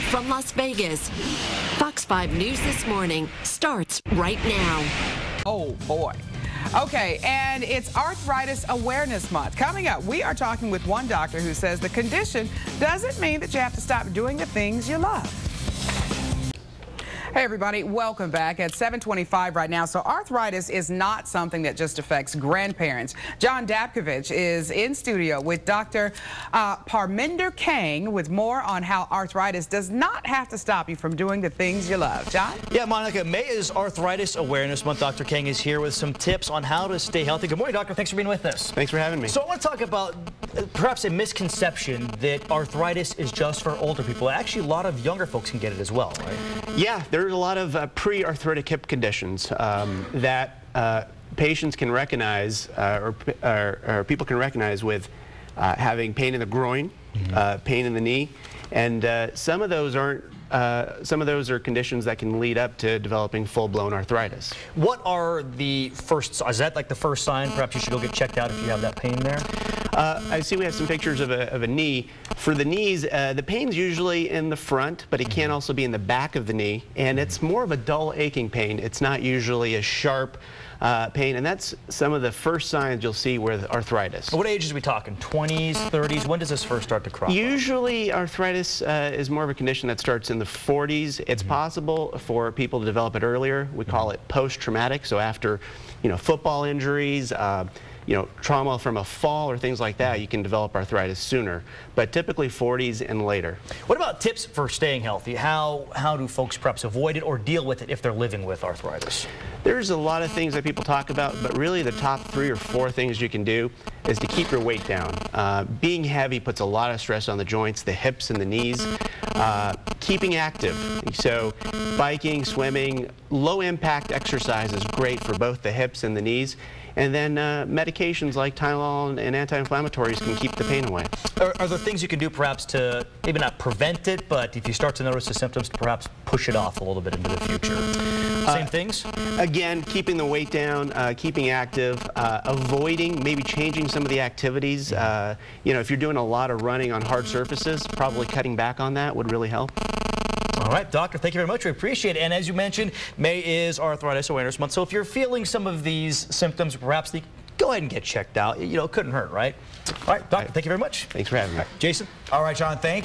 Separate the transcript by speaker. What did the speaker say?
Speaker 1: from Las Vegas. Fox 5 News This Morning starts right now.
Speaker 2: Oh, boy. Okay, and it's Arthritis Awareness Month. Coming up, we are talking with one doctor who says the condition doesn't mean that you have to stop doing the things you love. Hey everybody, welcome back at 7:25 right now. So arthritis is not something that just affects grandparents. John Dabkovich is in studio with Dr. Parminder Kang with more on how arthritis does not have to stop you from doing the things you love. John?
Speaker 3: Yeah, Monica, May is Arthritis Awareness Month. Dr. Kang is here with some tips on how to stay healthy. Good morning, doctor. Thanks for being with us.
Speaker 4: Thanks for having me.
Speaker 3: So I want to talk about perhaps a misconception that arthritis is just for older people. Actually, a lot of younger folks can get it as well, right?
Speaker 4: Yeah, there's a lot of pre-arthritic hip conditions that patients can recognize or people can recognize with having pain in the groin, pain in the knee, and some of those are conditions that can lead up to developing full-blown arthritis.
Speaker 3: What are the first, is that like the first sign? Perhaps you should go get checked out if you have that pain there?
Speaker 4: I see we have some pictures of a knee. For the knees, the pain's usually in the front, but it can also be in the back of the knee, and it's more of a dull aching pain. It's not usually a sharp pain, and that's some of the first signs you'll see with arthritis.
Speaker 3: What ages are we talking? 20s, 30s? When does this first start to crop up?
Speaker 4: Usually arthritis is more of a condition that starts in the 40s. It's possible for people to develop it earlier. We call it post-traumatic, so after football injuries, trauma from a fall or things like that, you can develop arthritis sooner, but typically 40s and later.
Speaker 3: What about tips for staying healthy? How do folks perhaps avoid it or deal with it if they're living with arthritis?
Speaker 4: There's a lot of things that people talk about, but really the top 3 or 4 things you can do is to keep your weight down. Being heavy puts a lot of stress on the joints, the hips and the knees. Keeping active, so biking, swimming, low impact exercise is great for both the hips and the knees. And then medications like Tylenol and anti-inflammatories can keep the pain away.
Speaker 3: Are there things you can do perhaps to maybe not prevent it, but if you start to notice the symptoms, to perhaps push it off a little bit into the future? Same things? Again,
Speaker 4: keeping the weight down, keeping active, avoiding, maybe changing some of the activities. If you're doing a lot of running on hard surfaces, probably cutting back on that would really help.
Speaker 3: All right, doctor, thank you very much. We appreciate it. And as you mentioned, May is Arthritis Awareness Month. So if you're feeling some of these symptoms, perhaps go ahead and get checked out. It couldn't hurt, right? All right, doctor, thank you very much.
Speaker 4: Thanks for having me.
Speaker 3: Jason?
Speaker 5: All right, John, thank you.